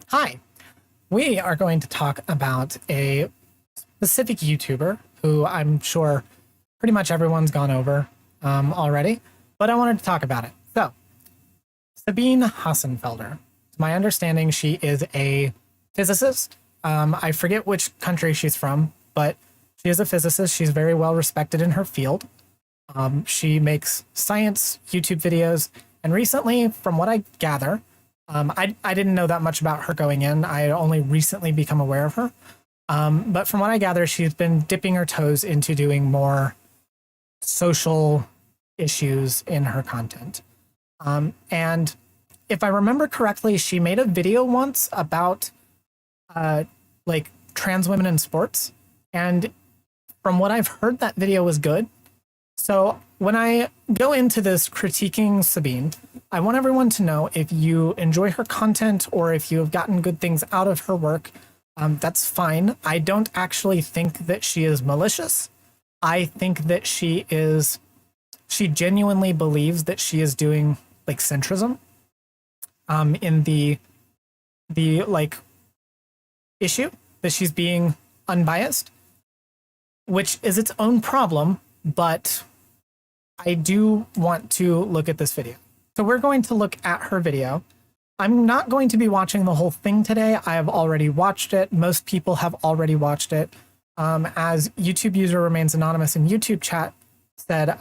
Hi, we are going to talk about a specific YouTuber who I'm sure pretty much everyone's gone over already, but I wanted to talk about it. So, Sabine Hossenfelder. To my understanding, she is a physicist. I forget which country she's from, but she is a physicist. She's very well respected in her field. She makes science YouTube videos, and recently, from what I gather, I didn't know that much about her going in. I had only recently become aware of her. But from what I gather, she's been dipping her toes into doing more social issues in her content. And if I remember correctly, she made a video once about like trans women in sports. And from what I've heard, that video was good. So when I go into this critiquing Sabine, I want everyone to know if you enjoy her content or if you have gotten good things out of her work, that's fine. I don't actually think that she is malicious. I think that she genuinely believes that she is doing like centrism in the like issue, that she's being unbiased, which is its own problem, but I do want to look at this video. So we're going to look at her video. I'm not going to be watching the whole thing today. I have already watched it. Most people have already watched it. As YouTube user remains anonymous in YouTube chat said,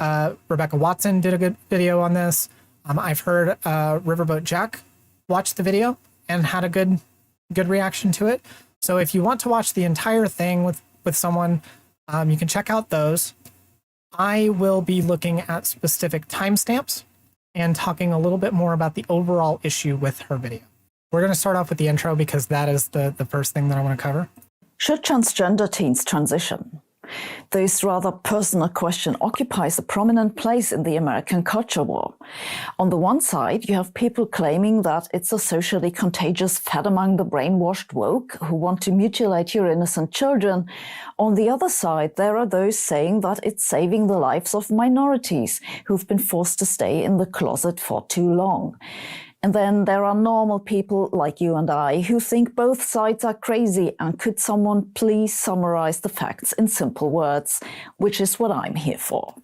Rebecca Watson did a good video on this. I've heard Riverboat Jack watched the video and had a good reaction to it. So if you want to watch the entire thing with someone, you can check out those. I will be looking at specific timestamps and talking a little bit more about the overall issue with her video. We're going to start off with the intro because that is the first thing that I want to cover. Should transgender teens transition? This rather personal question occupies a prominent place in the American culture war. On the one side, you have people claiming that it's a socially contagious fad among the brainwashed woke who want to mutilate your innocent children. On the other side, there are those saying that it's saving the lives of minorities who've been forced to stay in the closet for too long. And then there are normal people like you and I who think both sides are crazy. And could someone please summarize the facts in simple words, which is what I'm here for.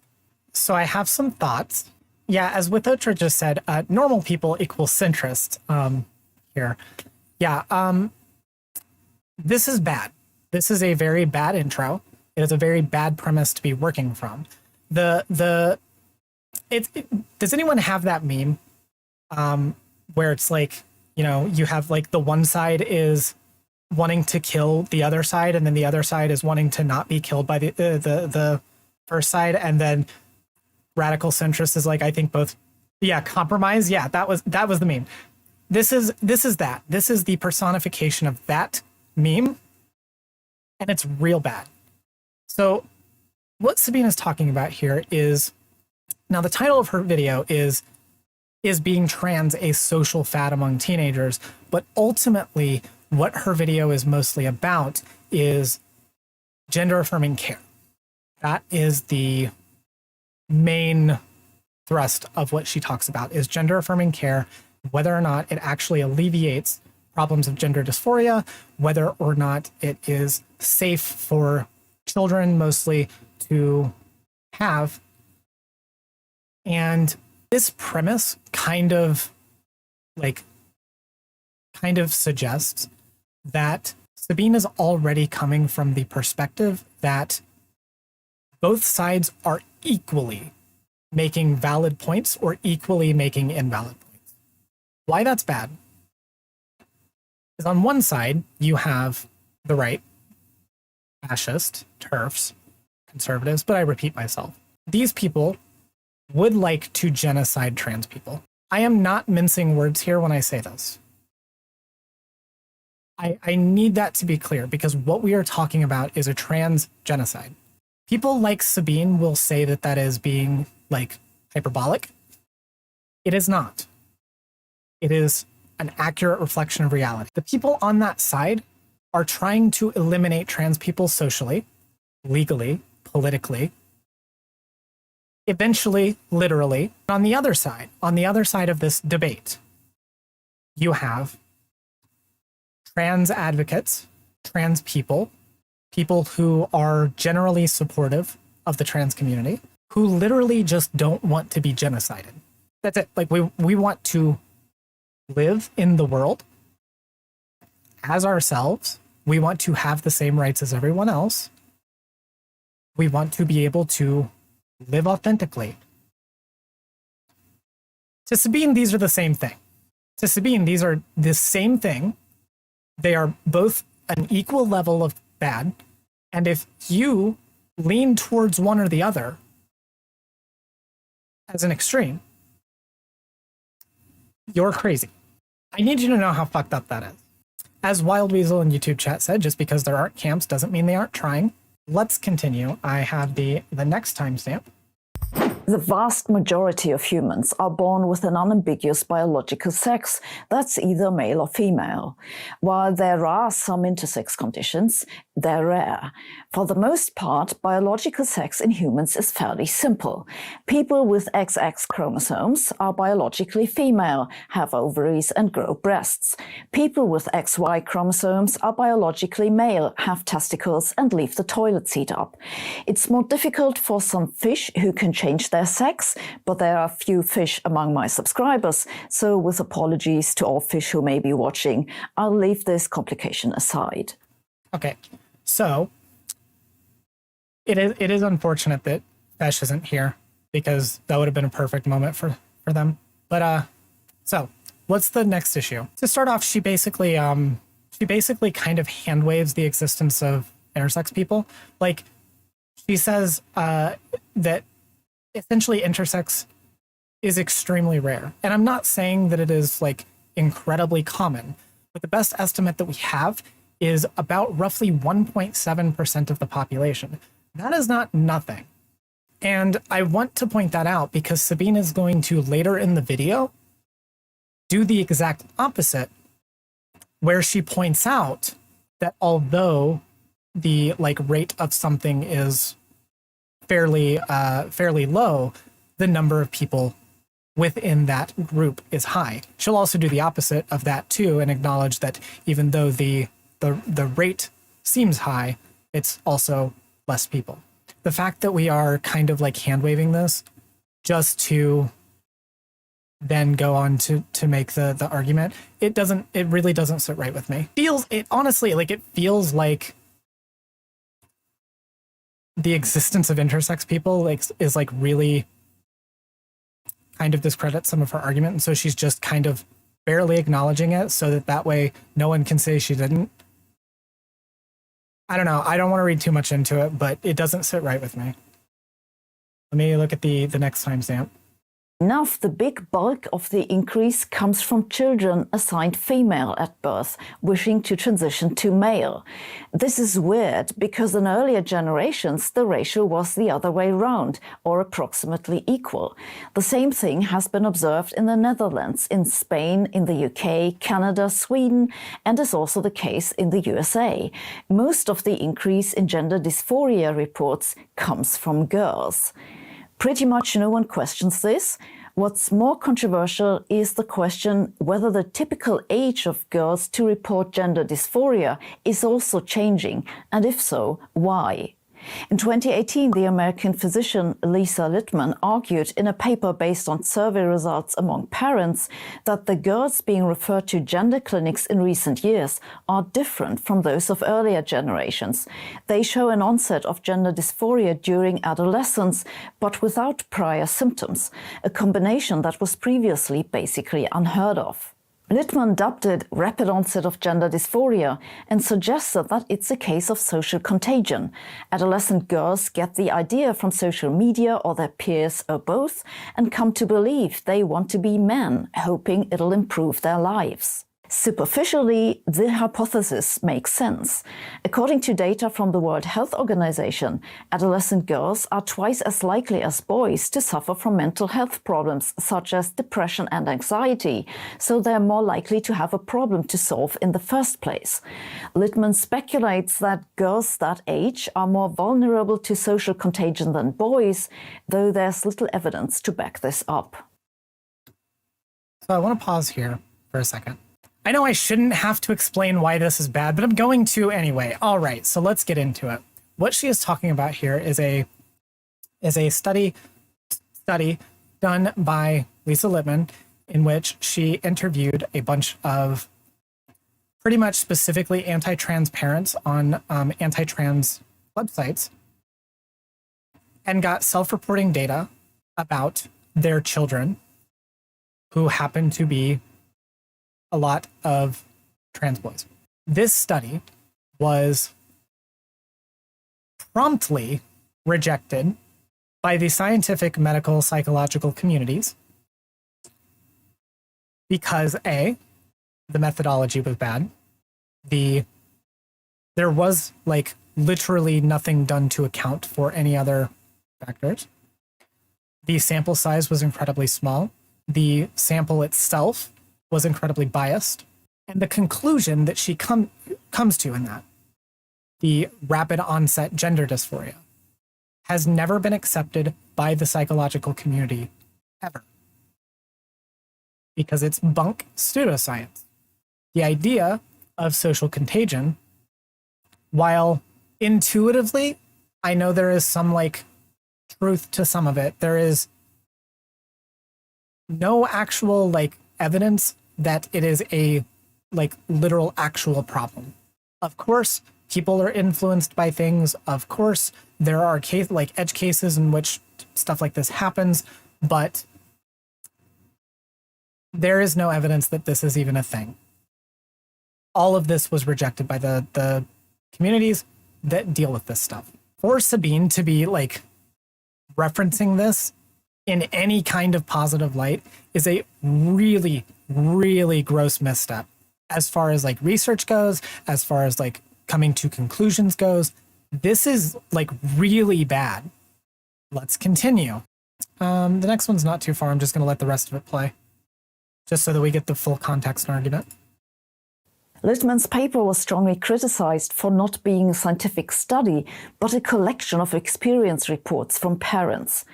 So I have some thoughts. Yeah, as Withotra just said, normal people equals centrist here. Yeah, this is bad. This is a very bad intro. It is a very bad premise to be working from. Does anyone have that meme? Where it's like, you know, you have like the one side is wanting to kill the other side, and then the other side is wanting to not be killed by the first side, and then radical centrist is like, I think both, yeah, compromise. Yeah, that was the meme. This is that. This is the personification of that meme, and it's real bad. So what Sabine is talking about here is, now the title of her video is being trans a social fad among teenagers, but ultimately what her video is mostly about is gender affirming care. That is the main thrust of what she talks about, is gender affirming care, whether or not it actually alleviates problems of gender dysphoria, whether or not it is safe for children mostly to have. And this premise kind of suggests that Sabine is already coming from the perspective that both sides are equally making valid points or equally making invalid points. Why that's bad is, on one side, you have the right, fascist, TERFs, conservatives, but I repeat myself. These people would like to genocide trans people. I am not mincing words here when I say this. I need that to be clear, because what we are talking about is a trans genocide. People like Sabine will say that that is being like hyperbolic. It is not. It is an accurate reflection of reality. The people on that side are trying to eliminate trans people socially, legally, politically, eventually, literally. On the other side of this debate, you have trans advocates, trans people, people who are generally supportive of the trans community, who literally just don't want to be genocided. That's it. Like we want to live in the world as ourselves. We want to have the same rights as everyone else. We want to be able to live authentically. To Sabine, these are the same thing. To Sabine, these are the same thing. They are both an equal level of bad. And if you lean towards one or the other as an extreme, you're crazy. I need you to know how fucked up that is. As Wild Weasel in YouTube chat said, just because there aren't camps doesn't mean they aren't trying. Let's continue. I have the next timestamp. The vast majority of humans are born with an unambiguous biological sex that's either male or female. While there are some intersex conditions, they're rare. For the most part, biological sex in humans is fairly simple. People with XX chromosomes are biologically female, have ovaries and grow breasts. People with XY chromosomes are biologically male, have testicles and leave the toilet seat up. It's more difficult for some fish who can change their sex, but there are few fish among my subscribers, so with apologies to all fish who may be watching, I'll leave this complication aside. Okay, so it is unfortunate that Fesh isn't here, because that would have been a perfect moment for them. But so what's the next issue? To start off, she basically kind of hand waves the existence of intersex people. Like, she says that essentially intersex is extremely rare. And I'm not saying that it is like incredibly common, but the best estimate that we have is about roughly 1.7% of the population. That is not nothing. And I want to point that out because Sabine is going to later in the video do the exact opposite, where she points out that although the rate of something is fairly low, the number of people within that group is high. She'll also do the opposite of that too, and acknowledge that even though the rate seems high, it's also less people. The fact that we are kind of like hand waving this just to then go on to make the argument, it really doesn't sit right with me. Honestly, it feels like the existence of intersex people is really kind of discredits some of her argument, and so she's just kind of barely acknowledging it so that way no one can say she didn't. I don't know. I don't want to read too much into it, but it doesn't sit right with me. Let me look at the next timestamp. Enough, the big bulk of the increase comes from children assigned female at birth, wishing to transition to male. This is weird because in earlier generations the ratio was the other way round, or approximately equal. The same thing has been observed in the Netherlands, in Spain, in the UK, Canada, Sweden, and is also the case in the USA. Most of the increase in gender dysphoria reports comes from girls. Pretty much no one questions this. What's more controversial is the question whether the typical age of girls to report gender dysphoria is also changing, and if so, why? In 2018, the American physician Lisa Littman argued in a paper based on survey results among parents that the girls being referred to gender clinics in recent years are different from those of earlier generations. They show an onset of gender dysphoria during adolescence, but without prior symptoms, a combination that was previously basically unheard of. Littman dubbed it rapid onset of gender dysphoria and suggested that it's a case of social contagion. Adolescent girls get the idea from social media or their peers or both and come to believe they want to be men, hoping it'll improve their lives. Superficially, the hypothesis makes sense. According to data from the World Health Organization, adolescent girls are twice as likely as boys to suffer from mental health problems such as depression and anxiety, so they're more likely to have a problem to solve in the first place. Littman speculates that girls that age are more vulnerable to social contagion than boys, though there's little evidence to back this up. So I want to pause here for a second. I know I shouldn't have to explain why this is bad, but I'm going to anyway. All right, so let's get into it. What she is talking about here is a study done by Lisa Littman, in which she interviewed a bunch of pretty much specifically anti-trans parents on anti-trans websites and got self-reporting data about their children who happen to be a lot of trans boys. This study was promptly rejected by the scientific, medical, psychological communities because A, the methodology was bad. There was like literally nothing done to account for any other factors. The sample size was incredibly small. The sample itself was incredibly biased. And the conclusion that she comes to in that, the rapid onset gender dysphoria, has never been accepted by the psychological community ever. Because it's bunk pseudoscience. The idea of social contagion, while intuitively, I know there is some like truth to some of it, there is no actual like evidence that it is a like literal actual problem. Of course, people are influenced by things. Of course, there are edge cases in which stuff like this happens, but there is no evidence that this is even a thing. All of this was rejected by the communities that deal with this stuff. For Sabine to be like referencing this in any kind of positive light is a really, really gross misstep. As far as like research goes, as far as like coming to conclusions goes, this is like really bad. Let's continue. The next one's not too far. I'm just going to let the rest of it play, just so that we get the full context and argument. Littman's paper was strongly criticized for not being a scientific study, but a collection of experience reports from parents.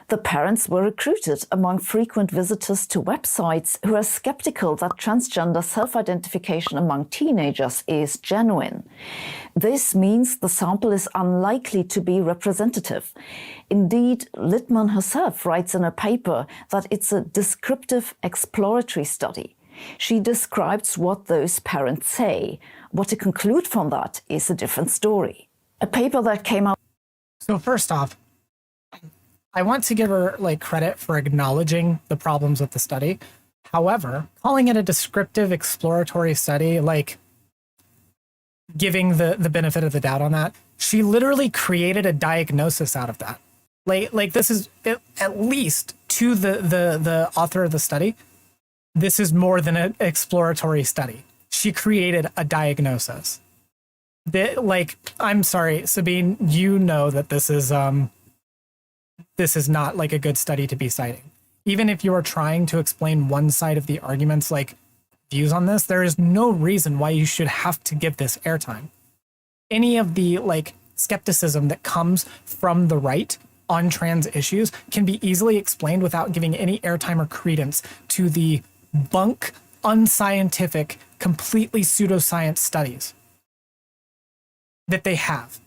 The parents were recruited among frequent visitors to websites who are skeptical that transgender self-identification among teenagers is genuine. This means the sample is unlikely to be representative. Indeed, Littman herself writes in her paper that it's a descriptive exploratory study. She describes what those parents say. What to conclude from that is a different story. A paper that came out. So first off, I want to give her like credit for acknowledging the problems with the study. However, calling it a descriptive exploratory study, like giving the benefit of the doubt on that, she literally created a diagnosis out of that. Like this is at least to the author of the study. This is more than an exploratory study. She created a diagnosis. I'm sorry, Sabine, you know that this is not like a good study to be citing. Even if you are trying to explain one side of the argument's like views on this, there is no reason why you should have to give this airtime. Any of the like skepticism that comes from the right on trans issues can be easily explained without giving any airtime or credence to the bunk, unscientific, completely pseudoscience studies that they have.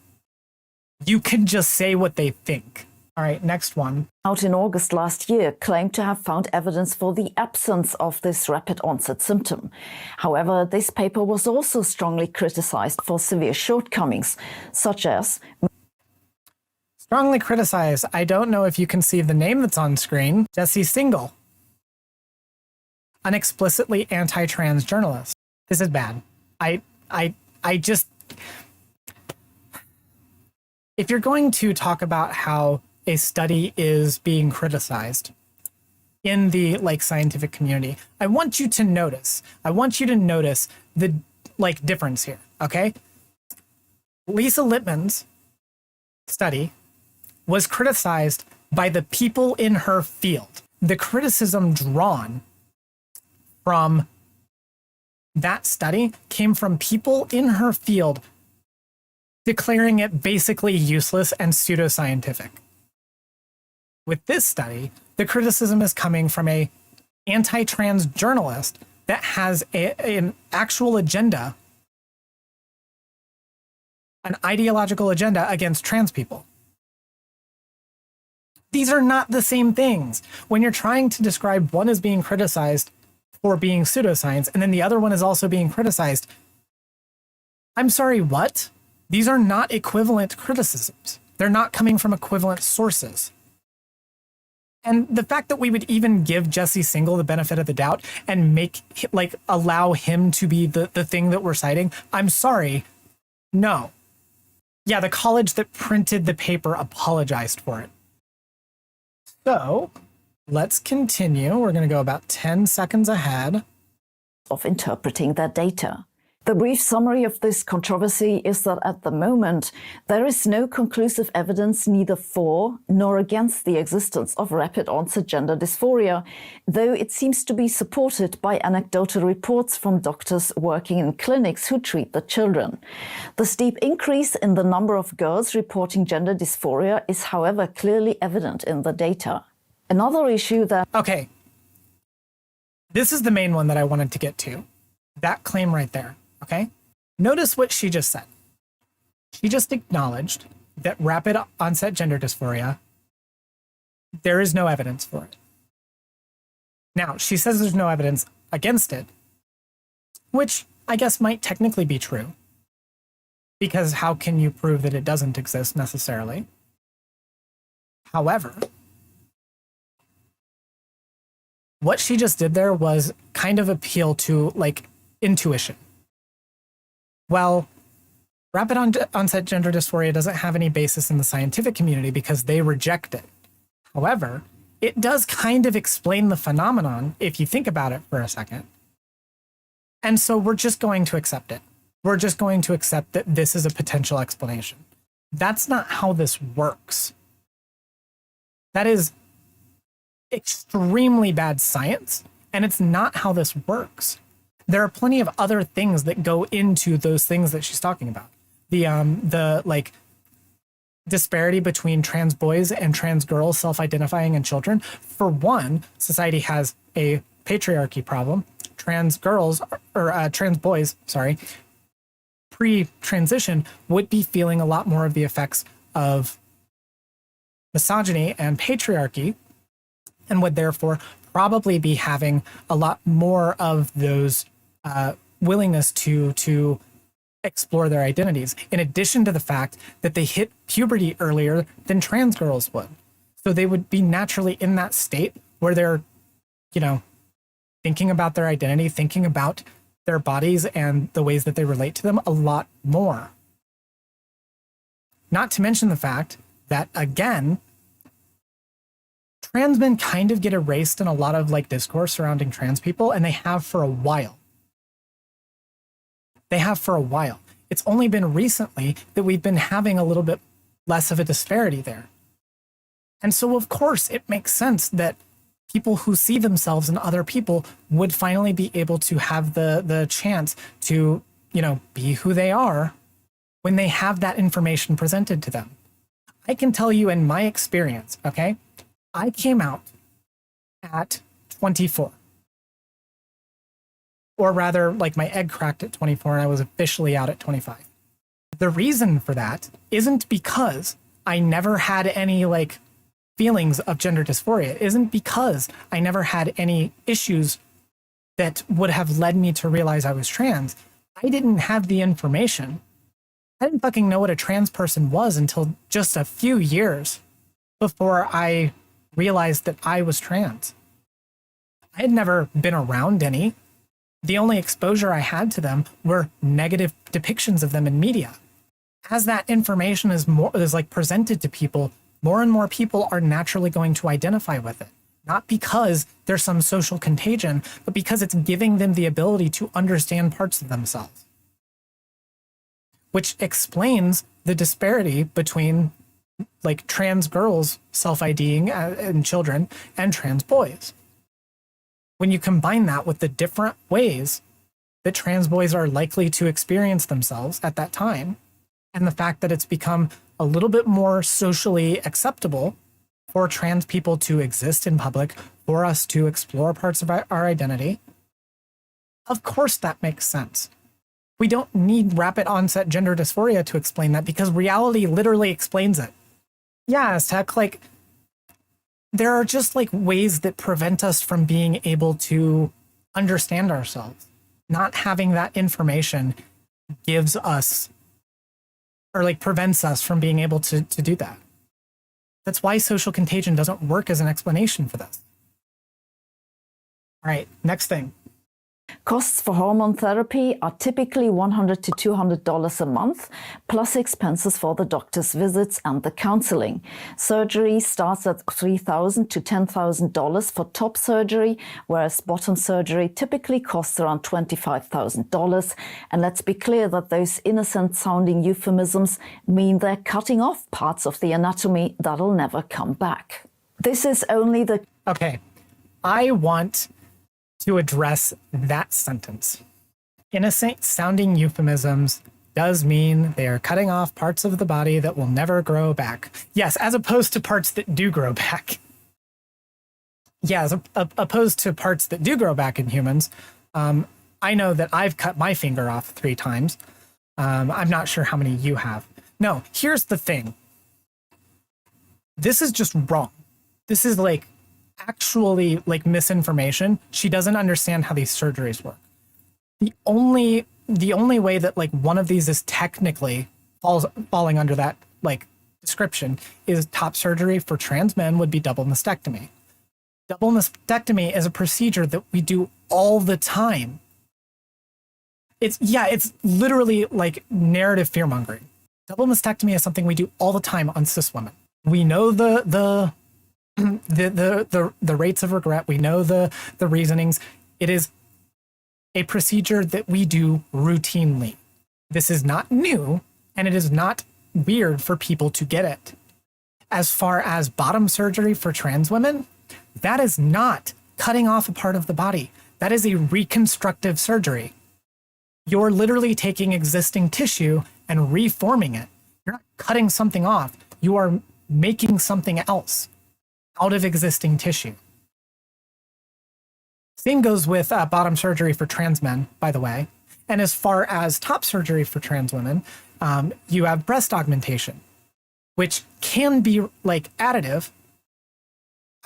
You can just say what they think. All right, next one. Out in August last year, claimed to have found evidence for the absence of this rapid onset symptom. However, this paper was also strongly criticized for severe shortcomings, such as... Strongly criticized. I don't know if you can see the name that's on screen. Jesse Singal. An explicitly anti-trans journalist. This is bad. I just... If you're going to talk about how a study is being criticized in the like scientific community, I want you to notice the like difference here, okay? Lisa Littman's study was criticized by the people in her field. The criticism drawn from that study came from people in her field declaring it basically useless and pseudoscientific. With this study, the criticism is coming from a anti-trans journalist that has an actual agenda, an ideological agenda against trans people. These are not the same things. When you're trying to describe one as being criticized for being pseudoscience, and then the other one is also being criticized, I'm sorry, what? These are not equivalent criticisms. They're not coming from equivalent sources. And the fact that we would even give Jesse Singal the benefit of the doubt and allow him to be the thing that we're citing, I'm sorry, no. Yeah, the college that printed the paper apologized for it. So let's continue. We're going to go about 10 seconds ahead. Of interpreting that data. The brief summary of this controversy is that at the moment, there is no conclusive evidence neither for nor against the existence of rapid onset gender dysphoria, though it seems to be supported by anecdotal reports from doctors working in clinics who treat the children. The steep increase in the number of girls reporting gender dysphoria is, however, clearly evident in the data. Another issue that... Okay. This is the main one that I wanted to get to. That claim right there. Okay? Notice what she just said. She just acknowledged that rapid onset gender dysphoria, there is no evidence for it. Now, she says there's no evidence against it, which I guess might technically be true, because how can you prove that it doesn't exist necessarily? However, what she just did there was kind of appeal to intuition. Well, rapid onset gender dysphoria doesn't have any basis in the scientific community because they reject it. However, it does kind of explain the phenomenon if you think about it for a second. And so we're just going to accept it. We're just going to accept that this is a potential explanation. That's not how this works. That is extremely bad science, and it's not how this works. There are plenty of other things that go into those things that she's talking about. The disparity between trans boys and trans girls self-identifying in children. For one, society has a patriarchy problem. Trans girls, or trans boys, sorry, pre-transition would be feeling a lot more of the effects of misogyny and patriarchy, and would therefore probably be having a lot more of those willingness to explore their identities, in addition to the fact that they hit puberty earlier than trans girls would. So they would be naturally in that state where they're, thinking about their identity, thinking about their bodies and the ways that they relate to them a lot more. Not to mention the fact that, again, trans men kind of get erased in a lot of discourse surrounding trans people, and they have for a while. It's only been recently that we've been having a little bit less of a disparity there. And so, of course, it makes sense that people who see themselves in other people would finally be able to have the chance to, be who they are when they have that information presented to them. I can tell you in my experience, okay? I came out at 24. Or rather, my egg cracked at 24 and I was officially out at 25. The reason for that isn't because I never had any feelings of gender dysphoria. It isn't because I never had any issues that would have led me to realize I was trans. I didn't have the information. I didn't fucking know what a trans person was until just a few years before I realized that I was trans. I had never been around any. The only exposure I had to them were negative depictions of them in media. As that information is presented to people, more and more people are naturally going to identify with it. Not because there's some social contagion, but because it's giving them the ability to understand parts of themselves. Which explains the disparity between trans girls self-IDing in children and trans boys. When you combine that with the different ways that trans boys are likely to experience themselves at that time, and the fact that it's become a little bit more socially acceptable for trans people to exist in public, for us to explore parts of our identity, Of course that makes sense. We don't need rapid onset gender dysphoria to explain that because reality literally explains it. Yeah, Aztec, like, there are just like ways that prevent us from being able to understand ourselves. Not having that information gives us, or like prevents us from being able to do that. That's why social contagion doesn't work as an explanation for this. All right, next thing. Costs for hormone therapy are typically $100 to $200 a month, plus expenses for the doctor's visits and the counseling. Surgery starts at $3,000 to $10,000 for top surgery, whereas bottom surgery typically costs around $25,000. And let's be clear that those innocent-sounding euphemisms mean they're cutting off parts of the anatomy that'll never come back. This is only the... Okay, I want to address that sentence. Innocent sounding euphemisms does mean they are cutting off parts of the body that will never grow back. Yes, as opposed to parts that do grow back. Yeah, as opposed to parts that do grow back in humans. I know that I've cut my finger off 3 times. I'm not sure how many you have. No, here's the thing. This is just wrong. This is like actually like misinformation. She doesn't understand how these surgeries work. The only way that like one of these is technically falling under that like description is top surgery for trans men would be double mastectomy. Double mastectomy is a procedure that we do all the time. It's literally like narrative fear mongering. Double mastectomy is something we do all the time on cis women. We know the rates of regret. We know the reasonings. It is a procedure that we do routinely. This is not new, and it is not weird for people to get it. As far as bottom surgery for trans women, that is not cutting off a part of the body. That is a reconstructive surgery. You're literally taking existing tissue and reforming it. You're not cutting something off. You are making something else out of existing tissue. Same goes with bottom surgery for trans men, by the way. And as far as top surgery for trans women, you have breast augmentation, which can be like additive,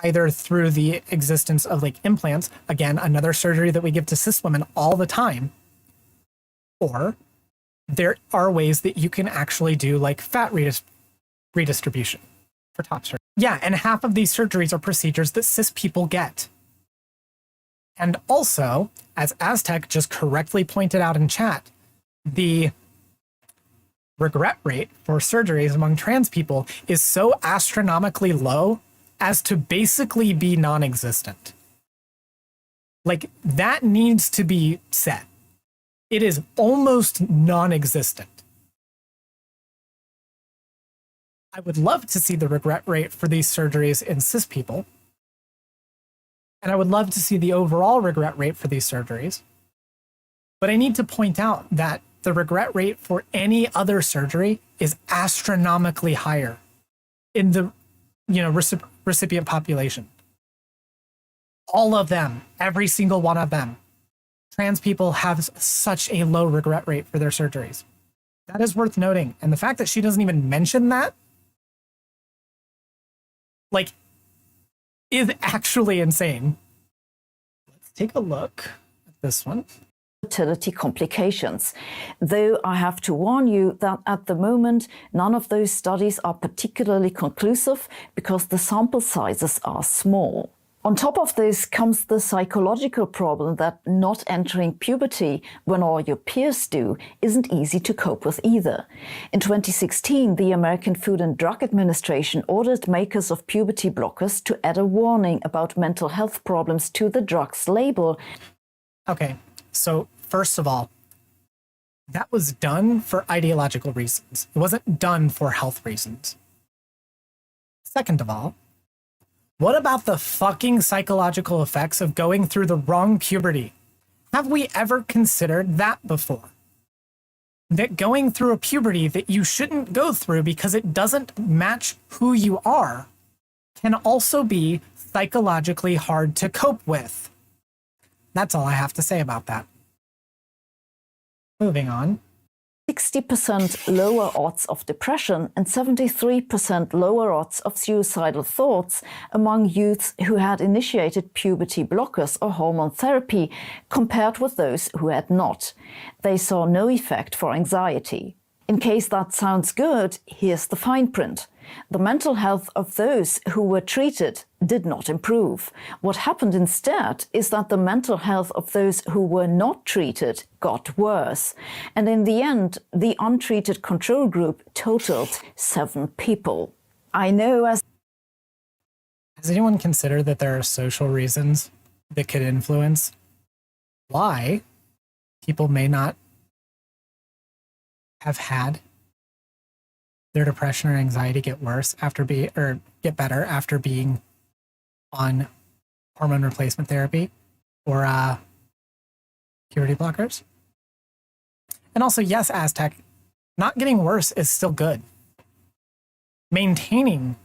either through the existence of like implants, again, another surgery that we give to cis women all the time, or there are ways that you can actually do like fat redistribution for top surgery. Yeah, and half of these surgeries are procedures that cis people get. And also, as Aztec just correctly pointed out in chat, the regret rate for surgeries among trans people is so astronomically low as to basically be non-existent. Like, that needs to be said. It is almost non-existent. I would love to see the regret rate for these surgeries in cis people. And I would love to see the overall regret rate for these surgeries. But I need to point out that the regret rate for any other surgery is astronomically higher in the recipient population. All of them, every single one of them. Trans people have such a low regret rate for their surgeries. That is worth noting. And the fact that she doesn't even mention that, like, is actually insane. Let's take a look at this one. Fertility complications. Though I have to warn you that at the moment, none of those studies are particularly conclusive because the sample sizes are small. On top of this comes the psychological problem that not entering puberty when all your peers do isn't easy to cope with either. In 2016, the American Food and Drug Administration ordered makers of puberty blockers to add a warning about mental health problems to the drug's label. Okay, so first of all, that was done for ideological reasons. It wasn't done for health reasons. Second of all, what about the fucking psychological effects of going through the wrong puberty? Have we ever considered that before? That going through a puberty that you shouldn't go through because it doesn't match who you are can also be psychologically hard to cope with. That's all I have to say about that. Moving on. 60% lower odds of depression and 73% lower odds of suicidal thoughts among youths who had initiated puberty blockers or hormone therapy compared with those who had not. They saw no effect for anxiety. In case that sounds good, here's the fine print. The mental health of those who were treated did not improve. What happened instead is that the mental health of those who were not treated got worse. And in the end, the untreated control group totaled 7 people. I know as... Has anyone considered that there are social reasons that could influence why people may not have had their depression or anxiety get worse after get better after being on hormone replacement therapy or puberty blockers? And also, yes, Aztec, not getting worse is still good. Maintaining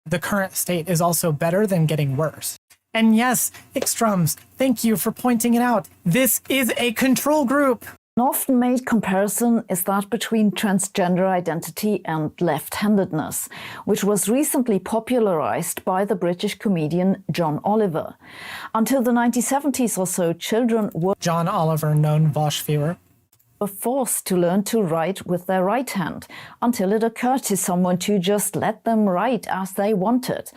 the current state is also better than getting worse. And yes, Ikstrums, thank you for pointing it out. This is a control group. An often made comparison is that between transgender identity and left-handedness, which was recently popularized by the British comedian John Oliver. Until the 1970s or so, children were John Oliver, known Voshviewer, forced to learn to write with their right hand until it occurred to someone to just let them write as they wanted.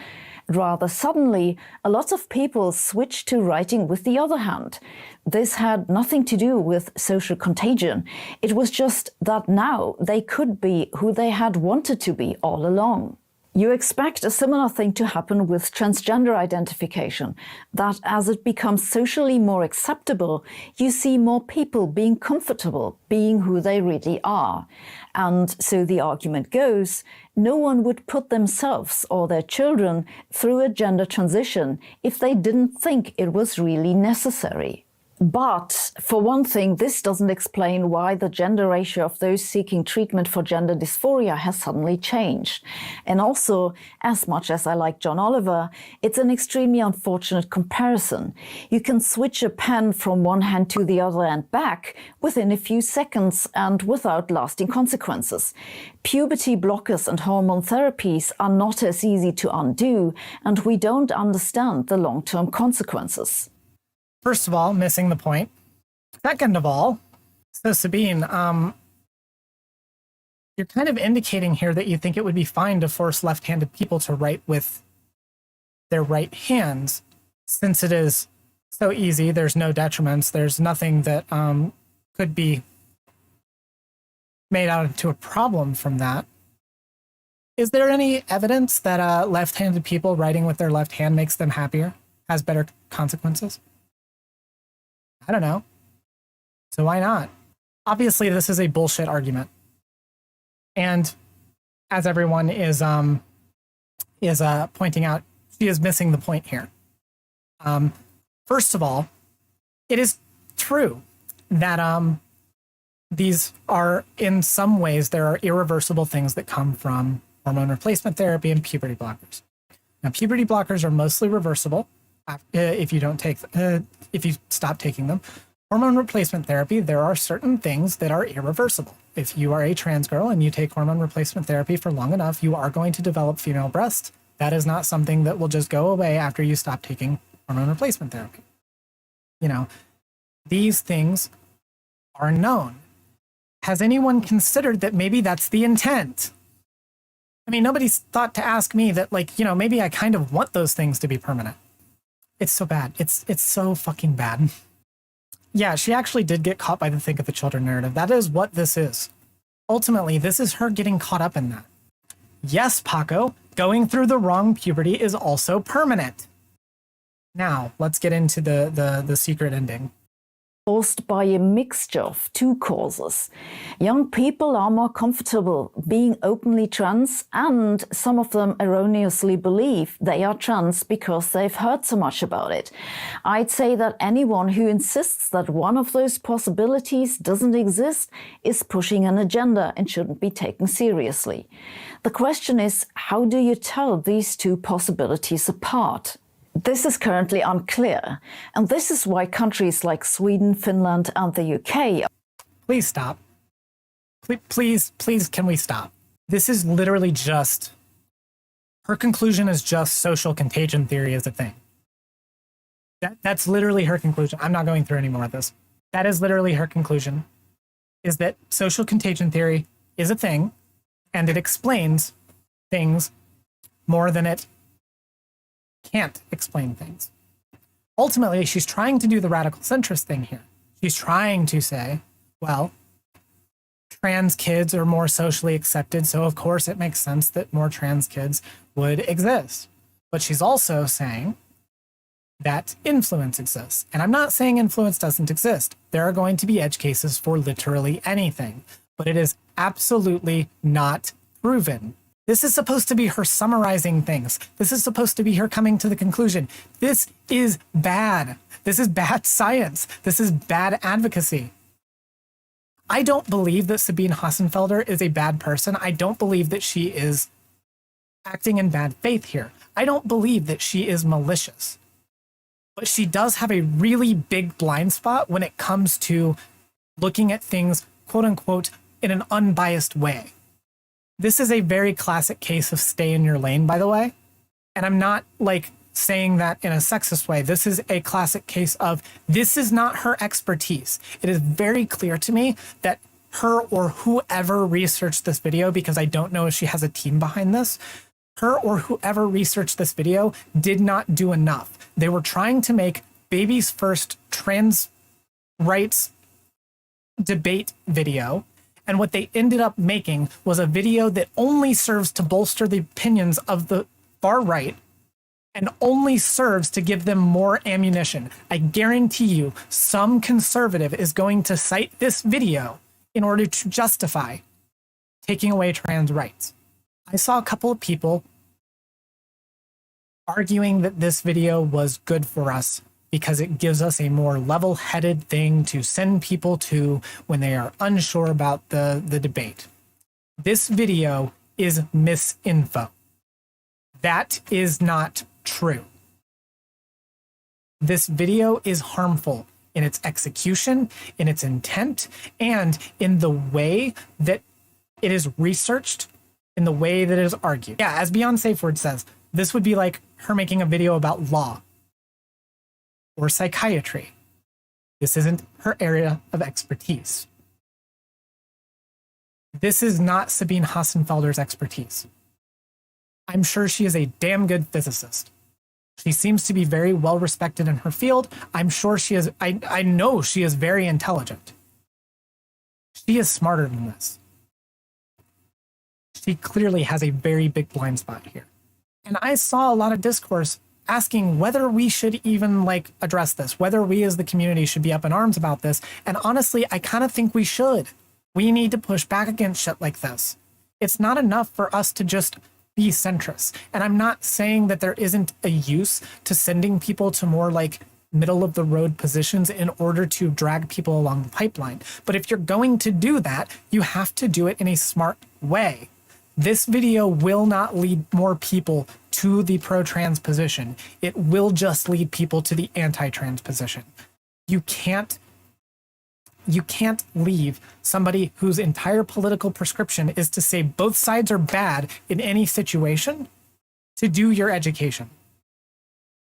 Rather suddenly, a lot of people switched to writing with the other hand. This had nothing to do with social contagion. It was just that now they could be who they had wanted to be all along. You expect a similar thing to happen with transgender identification, that as it becomes socially more acceptable, you see more people being comfortable being who they really are. And so the argument goes, no one would put themselves or their children through a gender transition if they didn't think it was really necessary. But, for one thing, this doesn't explain why the gender ratio of those seeking treatment for gender dysphoria has suddenly changed. And also, as much as I like John Oliver, it's an extremely unfortunate comparison. You can switch a pen from one hand to the other and back within a few seconds and without lasting consequences. Puberty blockers and hormone therapies are not as easy to undo, and we don't understand the long-term consequences. First of all, missing the point. Second of all, so Sabine, you're kind of indicating here that you think it would be fine to force left-handed people to write with their right hands, since it is so easy, there's no detriments, there's nothing that could be made out into a problem from that. Is there any evidence that left-handed people writing with their left hand makes them happier, has better consequences? I don't know. So why not? Obviously, this is a bullshit argument. And as everyone is pointing out, she is missing the point here. First of all, it is true that these are, in some ways, there are irreversible things that come from hormone replacement therapy and puberty blockers. Now, puberty blockers are mostly reversible if you don't take, if you stop taking them. Hormone replacement therapy, there are certain things that are irreversible. If you are a trans girl and you take hormone replacement therapy for long enough, you are going to develop female breasts. That is not something that will just go away after you stop taking hormone replacement therapy. You know, these things are known. Has anyone considered that maybe that's the intent? I mean, nobody's thought to ask me that, like, you know, maybe I kind of want those things to be permanent. It's so bad. It's so fucking bad. Yeah, she actually did get caught by the think of the children narrative. That is what this is. Ultimately, this is her getting caught up in that. Yes, Paco, going through the wrong puberty is also permanent. Now, let's get into the secret ending. Caused by a mixture of 2 causes. Young people are more comfortable being openly trans, and some of them erroneously believe they are trans because they've heard so much about it. I'd say that anyone who insists that one of those possibilities doesn't exist is pushing an agenda and shouldn't be taken seriously. The question is, how do you tell these 2 possibilities apart? This is currently unclear, and this is why countries like Sweden, Finland, and the UK Please stop. Please, can we stop? This is literally just, her conclusion is just social contagion theory is a thing. That's literally her conclusion. I'm not going through any more of this. That is literally her conclusion, is that social contagion theory is a thing, and it explains things more than it can't explain things. Ultimately, she's trying to do the radical centrist thing here. She's trying to say, well, trans kids are more socially accepted, so of course it makes sense that more trans kids would exist. But she's also saying that influence exists. And I'm not saying influence doesn't exist. There are going to be edge cases for literally anything, but it is absolutely not proven. This is supposed to be her summarizing things. This is supposed to be her coming to the conclusion. This is bad. This is bad science. This is bad advocacy. I don't believe that Sabine Hossenfelder is a bad person. I don't believe that she is acting in bad faith here. I don't believe that she is malicious. But she does have a really big blind spot when it comes to looking at things, quote unquote, in an unbiased way. This is a very classic case of stay in your lane, by the way. And I'm not like saying that in a sexist way. This is a classic case of this is not her expertise. It is very clear to me that her or whoever researched this video, because I don't know if she has a team behind this, her or whoever researched this video did not do enough. They were trying to make baby's first trans rights debate video. And what they ended up making was a video that only serves to bolster the opinions of the far right and only serves to give them more ammunition. I guarantee you some conservative is going to cite this video in order to justify taking away trans rights. I saw a couple of people arguing that this video was good for us because it gives us a more level-headed thing to send people to when they are unsure about the debate. This video is misinfo. That is not true. This video is harmful in its execution, in its intent, and in the way that it is researched, in the way that it is argued. Yeah, as Beyond Safe Word says, this would be like her making a video about law or psychiatry. This isn't her area of expertise. This is not Sabine Hossenfelder's expertise. I'm sure she is a damn good physicist. She seems to be very well respected in her field. I'm sure she is, I know she is very intelligent. She is smarter than this. She clearly has a very big blind spot here. And I saw a lot of discourse asking whether we should even like address this, whether we as the community should be up in arms about this. And honestly, I kind of think we should. We need to push back against shit like this. It's not enough for us to just be centrist. And I'm not saying that there isn't a use to sending people to more like middle of the road positions in order to drag people along the pipeline. But if you're going to do that, you have to do it in a smart way. This video will not lead more people to the pro-trans position. It will just lead people to the anti-trans position. You can't leave somebody whose entire political prescription is to say both sides are bad in any situation to do your education.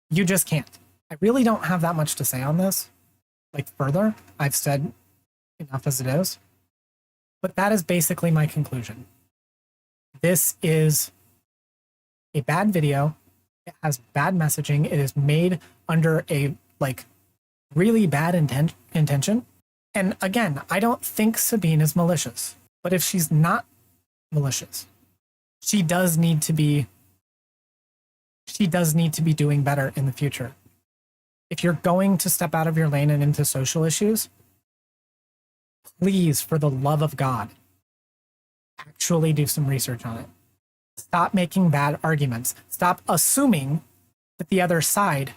You just can't. I really don't have that much to say on this. Like further, I've said enough as it is. But that is basically my conclusion. This is a bad video. It has bad messaging. It is made under a like really bad intention. And again, I don't think Sabine is malicious, but if she's not malicious, she does need to be doing better in the future. If you're going to step out of your lane and into social issues, please, for the love of God, actually do some research on it. Stop making bad arguments. Stop assuming that the other side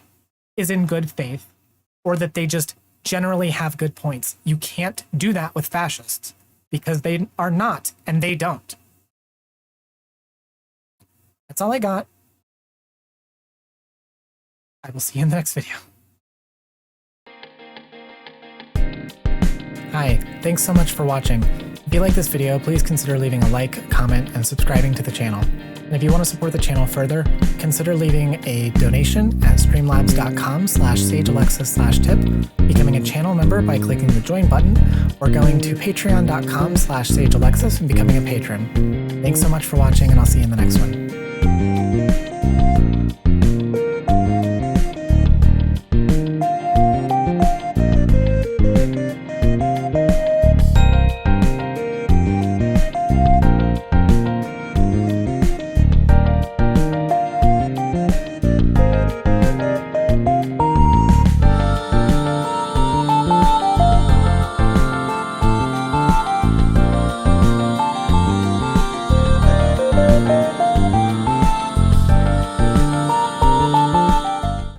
is in good faith or that they just generally have good points. You can't do that with fascists because they are not and they don't. That's all I got. I will see you in the next video. Hi, thanks so much for watching. If you like this video, please consider leaving a like, comment, and subscribing to the channel. And if you want to support the channel further, consider leaving a donation at streamlabs.com/sagealexis/tip, becoming a channel member by clicking the join button, or going to patreon.com/sagealexis and becoming a patron. Thanks so much for watching, and I'll see you in the next one.